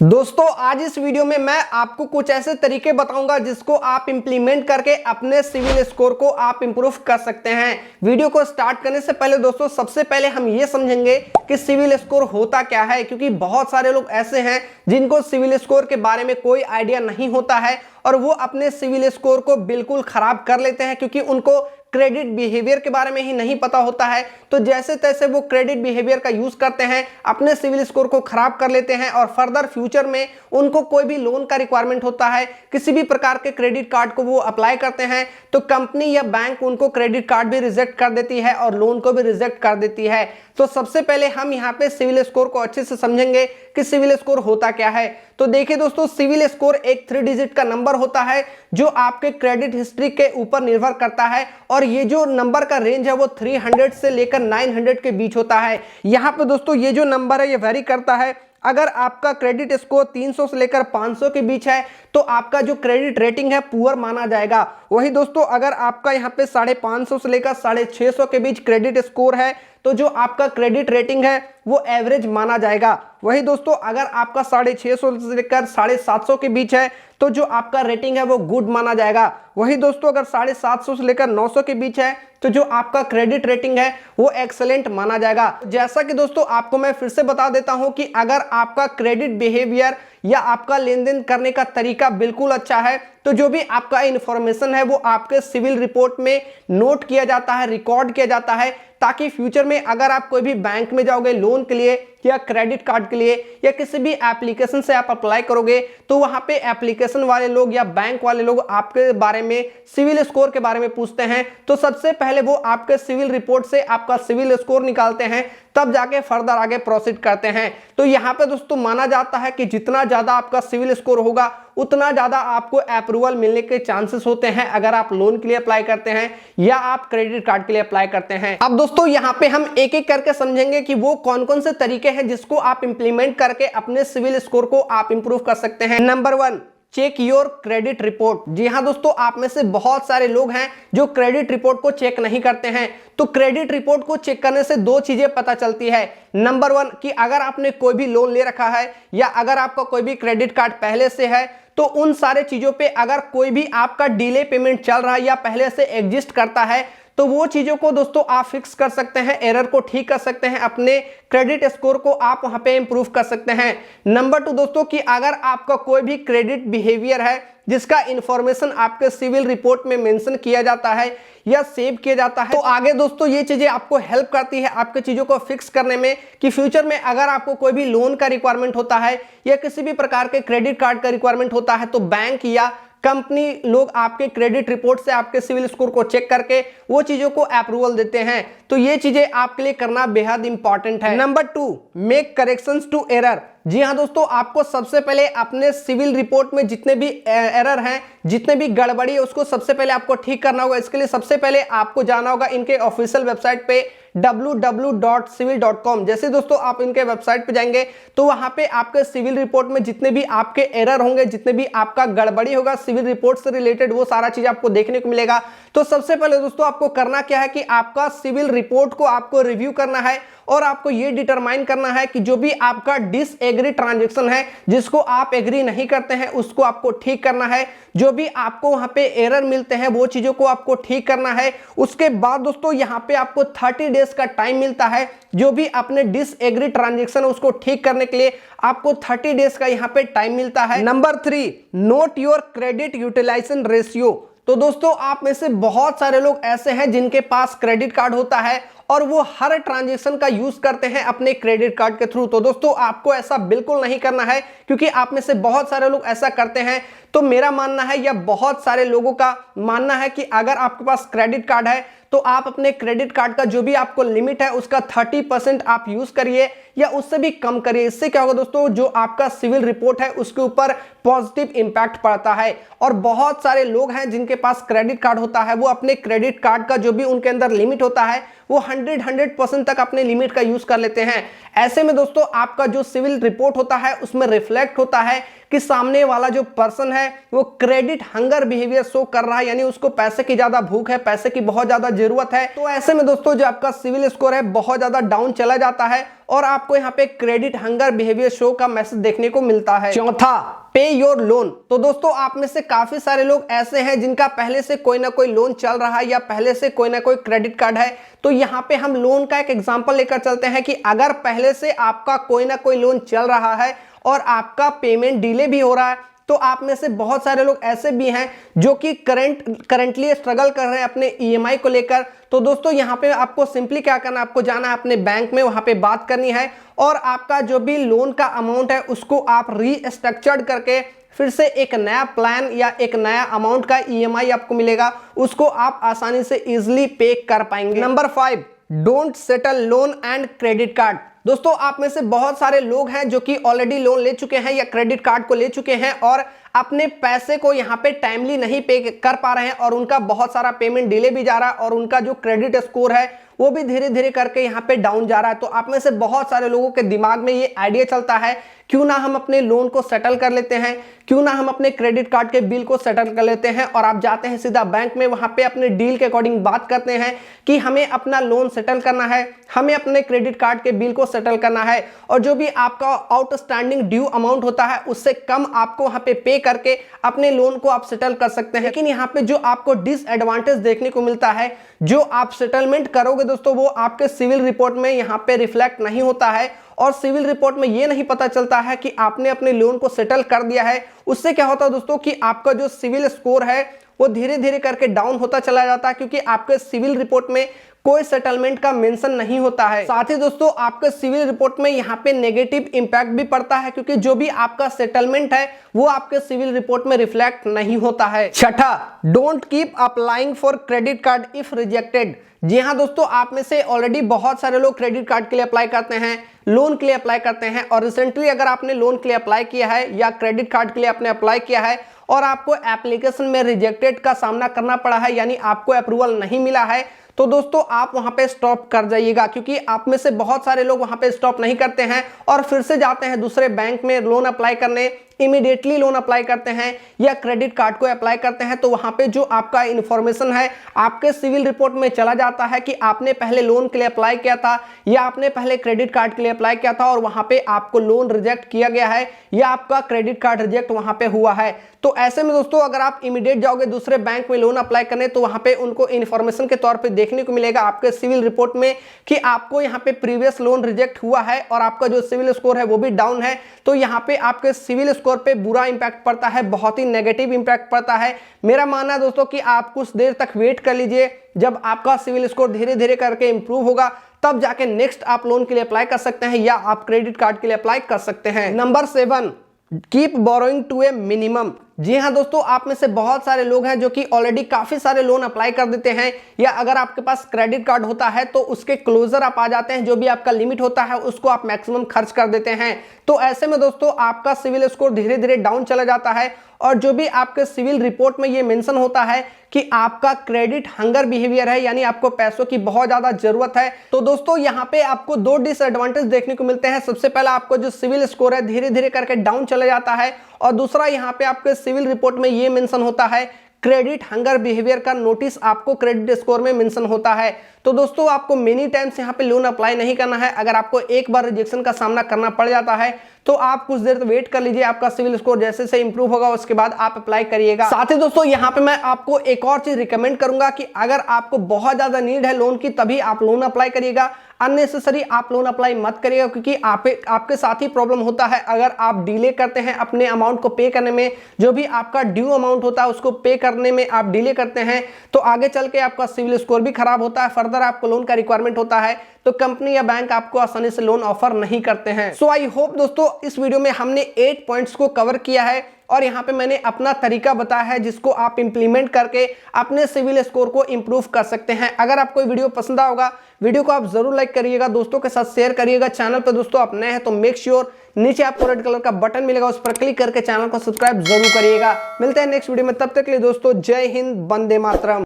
दोस्तों आज इस वीडियो में मैं आपको कुछ ऐसे तरीके बताऊंगा जिसको आप इंप्लीमेंट करके अपने सिविल स्कोर को आप इंप्रूव कर सकते हैं। वीडियो को स्टार्ट करने से पहले दोस्तों सबसे पहले हम ये समझेंगे कि सिविल स्कोर होता क्या है, क्योंकि बहुत सारे लोग ऐसे हैं जिनको सिविल स्कोर के बारे में कोई आइडिया नहीं होता है और वो अपने सिविल स्कोर को बिल्कुल खराब कर लेते हैं क्योंकि उनको क्रेडिट बिहेवियर के बारे में ही नहीं पता होता है। तो जैसे तैसे वो क्रेडिट बिहेवियर का यूज करते हैं, अपने सिविल स्कोर को खराब कर लेते हैं और फर्दर फ्यूचर में उनको कोई भी लोन का रिक्वायरमेंट होता है, किसी भी प्रकार के क्रेडिट कार्ड को वो अप्लाई करते हैं तो कंपनी या बैंक उनको क्रेडिट कार्ड भी रिजेक्ट कर देती है और लोन को भी रिजेक्ट कर देती है। तो सबसे पहले हम यहाँ पे सिविल स्कोर को अच्छे से समझेंगे कि सिविल स्कोर होता क्या है। तो देखिए दोस्तों, सिविल स्कोर एक 3 डिजिट का नंबर होता है जो आपके क्रेडिट हिस्ट्री के ऊपर निर्भर करता है और ये जो नंबर का रेंज है वो 300 से लेकर 900 के बीच होता है। यहाँ पे दोस्तों ये जो नंबर है ये वेरी करता है। अगर आपका क्रेडिट स्कोर 300 से लेकर 500 के बीच है तो आपका जो क्रेडिट रेटिंग है पुअर माना जाएगा। वही दोस्तों अगर आपका यहाँ पे 550 से लेकर 650 के बीच क्रेडिट स्कोर है तो जो आपका क्रेडिट रेटिंग है वो एवरेज माना जाएगा। वही दोस्तों अगर आपका 650 से लेकर 750 के बीच है तो जो आपका रेटिंग है वो गुड माना जाएगा। वही दोस्तों अगर 750 से लेकर 900 के बीच है तो जो आपका क्रेडिट रेटिंग है वो एक्सेलेंट माना जाएगा। जैसा कि दोस्तों आपको मैं फिर से बता देता हूं कि अगर आपका क्रेडिट बिहेवियर या आपका लेन देन करने का तरीका बिल्कुल अच्छा है तो जो भी आपका इंफॉर्मेशन है वो आपके सिविल रिपोर्ट में नोट किया जाता है, रिकॉर्ड किया जाता है, ताकि फ्यूचर में अगर आप कोई भी बैंक में जाओगे लोन के लिए या क्रेडिट कार्ड के लिए या किसी भी एप्लीकेशन से आप अप्लाई करोगे तो वहां पे एप्लीकेशन वाले लोग या बैंक वाले लोग आपके बारे में सिविल स्कोर के बारे में पूछते हैं तो सबसे पहले वो आपके सिविल रिपोर्ट से आपका सिविल स्कोर निकालते हैं, तब जाके फर्दर आगे प्रोसीड करते हैं। तो यहाँ पे दोस्तों माना जाता है कि जितना ज्यादा आपका सिविल स्कोर होगा उतना ज्यादा आपको अप्रूवल मिलने के चांसेस होते हैं अगर आप लोन के लिए अप्लाई करते हैं या आप क्रेडिट कार्ड के लिए अप्लाई करते हैं। अब दोस्तों यहाँ पे हम एक एक करके समझेंगे कि वो कौन कौन से तरीके हैं जिसको आप इंप्लीमेंट करके अपने सिविल स्कोर को आप इंप्रूव कर सकते हैं। Number 1, check your credit report. जी हाँ दोस्तों, आप में से बहुत सारे लोग हैं जो क्रेडिट रिपोर्ट को चेक नहीं करते हैं। तो क्रेडिट रिपोर्ट को चेक करने से 2 चीजें पता चलती है। नंबर 1 कि अगर आपने कोई भी लोन ले रखा है या अगर आपका कोई भी क्रेडिट कार्ड पहले से है तो उन सारे चीजों पे अगर कोई भी आपका डिले पेमेंट चल रहा है या पहले से एग्जिस्ट करता है तो वो चीजों को दोस्तों आप फिक्स कर सकते हैं, एरर को ठीक कर सकते हैं, अपने क्रेडिट स्कोर को आप वहां पे इंप्रूव कर सकते हैं। नंबर 2 दोस्तों कि अगर आपका कोई भी क्रेडिट बिहेवियर है जिसका इंफॉर्मेशन आपके सिविल रिपोर्ट में मेंशन किया जाता है या सेव किया जाता है तो आगे दोस्तों ये चीजें आपको हेल्प करती है आपके चीजों को फिक्स करने में कि फ्यूचर में अगर आपको कोई भी लोन का रिक्वायरमेंट होता है या किसी भी प्रकार के क्रेडिट कार्ड का रिक्वायरमेंट होता है तो बैंक या कंपनी लोग आपके क्रेडिट रिपोर्ट से आपके सिविल स्कोर को चेक करके वो चीजों को अप्रूवल देते हैं। तो ये चीजें आपके लिए करना बेहद इंपॉर्टेंट है। Number 2, make corrections to error. जी हाँ दोस्तों, आपको सबसे पहले अपने सिविल रिपोर्ट में जितने भी एरर हैं, जितने भी गड़बड़ी है उसको सबसे पहले आपको ठीक करना होगा। इसके लिए सबसे पहले आपको जाना होगा इनके ऑफिशियल वेबसाइट पे www.civil.com। जैसे दोस्तों आप इनके वेबसाइट पे जाएंगे तो वहां पे आपके सिविल रिपोर्ट में जितने भी आपके एरर होंगे, जितने भी आपका गड़बड़ी होगा सिविल रिपोर्ट से रिलेटेड, वो सारा चीज आपको देखने को मिलेगा। तो सबसे पहले दोस्तों आपको करना क्या है कि आपका सिविल रिपोर्ट को आपको रिव्यू करना है और आपको ये डिटरमाइन करना है कि जो भी आपका डिसएग्री ट्रांजैक्शन है, जिसको आप एग्री नहीं करते हैं, उसको आपको ठीक करना है। जो भी आपको वहां पे एरर मिलते हैं वो चीजों को आपको ठीक करना है। उसके बाद दोस्तों यहाँ पे आपको 30 डेज का टाइम मिलता है। जो भी अपने डिसएग्री ट्रांजैक्शन है उसको ठीक करने के लिए आपको 30 डेज का यहाँ पे टाइम मिलता है। Number 3, note your credit utilisation ratio. तो दोस्तों आप में से बहुत सारे लोग ऐसे हैं जिनके पास क्रेडिट कार्ड होता है और वो हर ट्रांजैक्शन का यूज करते हैं अपने क्रेडिट कार्ड के थ्रू। तो दोस्तों आपको ऐसा बिल्कुल नहीं करना है, क्योंकि आप में से बहुत सारे लोग ऐसा करते हैं। तो मेरा मानना है या बहुत सारे लोगों का मानना है कि अगर आपके पास क्रेडिट कार्ड है तो आप अपने क्रेडिट कार्ड का जो भी आपको लिमिट है उसका 30% आप यूज करिए या उससे भी कम करिए। इससे क्या होगा दोस्तों, जो आपका सिविल रिपोर्ट है उसके ऊपर पॉजिटिव इंपैक्ट पड़ता है। और बहुत सारे लोग हैं जिनके पास क्रेडिट कार्ड होता है, वो अपने क्रेडिट कार्ड का जो भी उनके अंदर लिमिट होता है वो 100% तक अपने लिमिट का यूज कर लेते हैं। ऐसे में दोस्तों आपका जो सिविल रिपोर्ट होता है उसमें रिफ्लेक्ट होता है कि सामने वाला जो पर्सन है वो क्रेडिट हंगर बिहेवियर शो कर रहा है, यानी उसको पैसे की ज्यादा भूख है, पैसे की बहुत ज्यादा जरूरत है। तो ऐसे में दोस्तों जो आपका सिविल स्कोर है बहुत ज्यादा डाउन चला जाता है और आपको यहाँ पे क्रेडिट हंगर बिहेवियर शो का मैसेज देखने को मिलता है। चौथा, पे योर लोन। तो दोस्तों आप में से काफी सारे लोग ऐसे हैं जिनका पहले से कोई ना कोई लोन चल रहा है या पहले से कोई ना कोई क्रेडिट कार्ड है। तो यहाँ पे हम लोन का एक एग्जांपल लेकर चलते हैं कि अगर पहले से आपका कोई ना कोई लोन चल रहा है और आपका पेमेंट डिले भी हो रहा है, तो आप में से बहुत सारे लोग ऐसे भी हैं जो कि करंटली स्ट्रगल कर रहे हैं अपने ईएमआई को लेकर। तो दोस्तों यहाँ पे आपको सिंपली क्या करना है, आपको जाना है अपने बैंक में, वहां पे बात करनी है और आपका जो भी लोन का अमाउंट है उसको आप रीस्ट्रक्चर्ड करके फिर से एक नया प्लान या एक नया अमाउंट का ईएमआई आपको मिलेगा, उसको आप आसानी से इजिली पे कर पाएंगे। Number 5, don't settle loan and credit card. दोस्तों आप में से बहुत सारे लोग हैं जो कि ऑलरेडी लोन ले चुके हैं या क्रेडिट कार्ड को ले चुके हैं और अपने पैसे को यहाँ पे टाइमली नहीं पे कर पा रहे हैं और उनका बहुत सारा पेमेंट डिले भी जा रहा है और उनका जो क्रेडिट स्कोर है वो भी धीरे धीरे करके यहाँ पे डाउन जा रहा है। तो आप में से बहुत सारे लोगों के दिमाग में ये आइडिया चलता है, क्यों ना हम अपने लोन को सेटल कर लेते हैं, क्यों ना हम अपने क्रेडिट कार्ड के बिल को सेटल कर लेते हैं और आप जाते हैं सीधा बैंक में, वहां पे अपने डील के अकॉर्डिंग बात करते हैं कि हमें अपना लोन सेटल करना है, हमें अपने क्रेडिट कार्ड के बिल को सेटल करना है और जो भी आपका आउटस्टैंडिंग ड्यू अमाउंट होता है उससे कम आपको वहां पे करके अपने लोन को आप सेटल कर सकते हैं। लेकिन यहाँ पे जो आपको डिसएडवांटेज देखने को मिलता है, जो आप सेटलमेंट करोगे दोस्तों वो आपके सिविल रिपोर्ट में यहाँ पे रिफ्लेक्ट नहीं होता है और सिविल रिपोर्ट में ये नहीं पता चलता है कि आपने अपने लोन को सेटल कर दिया है। उससे क्या होता है दोस्तों कि आपका जो सिविल स्कोर है वो धीरे धीरे करके डाउन होता चला जाता है, क्योंकि आपके सिविल रिपोर्ट में कोई सेटलमेंट का मेंशन नहीं होता है। साथ ही दोस्तों आपके सिविल रिपोर्ट में यहाँ पे नेगेटिव इंपैक्ट भी पड़ता है, क्योंकि जो भी आपका सेटलमेंट है वो आपके सिविल रिपोर्ट में रिफ्लेक्ट नहीं होता है। छठा, don't keep applying for credit card if rejected. जी हाँ दोस्तों, आप में से ऑलरेडी बहुत सारे लोग क्रेडिट कार्ड के लिए अप्लाई करते हैं, लोन के लिए अप्लाई करते हैं और रिसेंटली अगर आपने लोन के लिए अप्लाई किया है या क्रेडिट कार्ड के लिए आपने अप्लाई किया है और आपको एप्लीकेशन में रिजेक्टेड का सामना करना पड़ा है, यानी आपको अप्रूवल नहीं मिला है, तो दोस्तों आप वहां पे स्टॉप कर जाइएगा, क्योंकि आप में से बहुत सारे लोग वहां पे स्टॉप नहीं करते हैं और फिर से जाते हैं दूसरे बैंक में लोन अप्लाई करने, इमीडिएटली लोन अप्लाई करते हैं या क्रेडिट कार्ड को अप्लाई करते हैं। तो वहां पे जो आपका इंफॉर्मेशन है आपके सिविल रिपोर्ट में चला जाता है कि आपने पहले लोन के लिए अप्लाई किया था या आपने पहले क्रेडिट कार्ड के लिए अप्लाई किया था और वहां पे आपको लोन रिजेक्ट किया गया है या आपका क्रेडिट कार्ड रिजेक्ट वहां पे हुआ है। तो ऐसे में दोस्तों अगर आप इमीडिएट जाओगे दूसरे बैंक में लोन अप्लाई करने तो वहां पे उनको इन्फॉर्मेशन के तौर पे देखने को मिलेगा आपके सिविल रिपोर्ट में कि आपको यहाँ पे प्रीवियस लोन रिजेक्ट हुआ है और आपका जो सिविल स्कोर है वो भी डाउन है। तो यहाँ पे आपके सिविल स्कोर पे बुरा इंपैक्ट पड़ता है, बहुत ही नेगेटिव इंपैक्ट पड़ता है। मेरा मानना है दोस्तों कि आप कुछ देर तक वेट कर लीजिए, जब आपका सिविल स्कोर धीरे धीरे करके इंप्रूव होगा तब जाके नेक्स्ट आप लोन के लिए अप्लाई कर सकते हैं या आप क्रेडिट कार्ड के लिए अप्लाई कर सकते हैं। Number 7, keep borrowing to a minimum. जी हाँ दोस्तों, आप में से बहुत सारे लोग हैं जो कि ऑलरेडी काफी सारे लोन अप्लाई कर देते हैं या अगर आपके पास क्रेडिट कार्ड होता है तो उसके क्लोजर आप आ जाते हैं, जो भी आपका लिमिट होता है उसको आप मैक्सिमम खर्च कर देते हैं। तो ऐसे में दोस्तों आपका सिविल स्कोर धीरे धीरे डाउन चला जाता है और जो भी आपके सिविल रिपोर्ट में ये मेंशन होता है कि आपका क्रेडिट हंगर बिहेवियर है, यानी आपको पैसों की बहुत ज्यादा जरूरत है। तो दोस्तों यहाँ पे आपको 2 डिसएडवांटेज देखने को मिलते हैं। सबसे पहला आपको जो सिविल स्कोर है धीरे धीरे करके डाउन चला जाता है और दूसरा यहाँ पे आपके सिविल रिपोर्ट में ये मेंशन होता है क्रेडिट हंगर बिहेवियर का नोटिस आपको क्रेडिट स्कोर में मेंशन होता है। तो दोस्तों आपको मेनी टाइम्स यहाँ पे लोन अप्लाई नहीं करना है। अगर आपको एक बार रिजेक्शन का सामना करना पड़ जाता है तो आप कुछ देर वेट कर लीजिए, आपका सिविल स्कोर जैसे से इंप्रूव होगा उसके बाद आप अप्लाई करिएगा। साथ ही दोस्तों यहाँ पे मैं आपको एक और चीज रिकमेंड करूंगा कि अगर आपको बहुत ज्यादा नीड है लोन की तभी आप लोन अप्लाई करिएगा, अननेसेसरी आप लोन अप्लाई मत करिएगा, क्योंकि आपके साथ ही प्रॉब्लम होता है। अगर आप डिले करते हैं अपने अमाउंट को पे करने में, जो भी आपका ड्यू अमाउंट होता है उसको पे करने में आप डिले करते हैं तो आगे चल के आपका सिविल स्कोर भी खराब होता है, फर्दर आपको लोन का रिक्वायरमेंट होता है तो कंपनी या बैंक आपको आसानी से लोन ऑफर नहीं करते हैं। सो आई होप दोस्तों इस वीडियो में हमने 8 पॉइंट्स को कवर किया है और यहाँ पे मैंने अपना तरीका बताया है जिसको आप इंप्लीमेंट करके अपने सिविल स्कोर को इंप्रूव कर सकते हैं। अगर आपको वीडियो पसंद होगा वीडियो को आप जरूर लाइक करिएगा, दोस्तों के साथ शेयर करिएगा। चैनल पर दोस्तों आप नए हैं तो मेक श्योर नीचे आपको रेड कलर का बटन मिलेगा, उस पर क्लिक करके चैनल को सब्सक्राइब जरूर करिएगा। मिलते हैं नेक्स्ट वीडियो में, तब तक के लिए दोस्तों जय हिंद, वंदे मातरम।